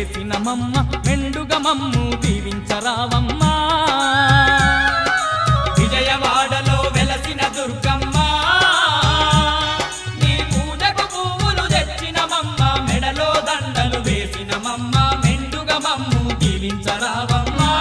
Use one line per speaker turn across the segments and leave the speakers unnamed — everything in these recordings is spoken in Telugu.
వేసినమమ్మ మెండుగ మమ్ము దీవించరావమ్మా
విజయవాడలో వెలసిన దుర్గమ్మ నీ పూజకు పువ్వులు తెచ్చినమమ్మ మెడలో దండలు వేసినమమ్మ మెండుగ మమ్ము దీవించరావమ్మా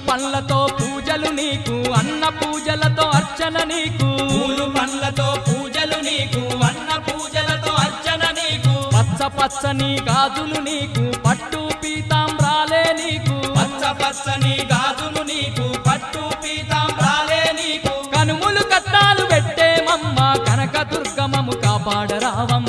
పండ్లతో పూజలు నీకు అన్న పూజలతో అర్చన నీకు
పూలు పండ్లతో పూజలు నీకు అన్న పూజలతో అర్చన నీకు
పచ్చ పచ్చని గాజులు నీకు పట్టు పీతాంబ్రాలే నీకు
పచ్చ పచ్చని గాజులు నీకు పట్టు పీతాంబ్రాలే నీకు
కనుములు కట్టాలు పెట్టేమమ్మ కనక దుర్గమము కాపాడరావమ్మ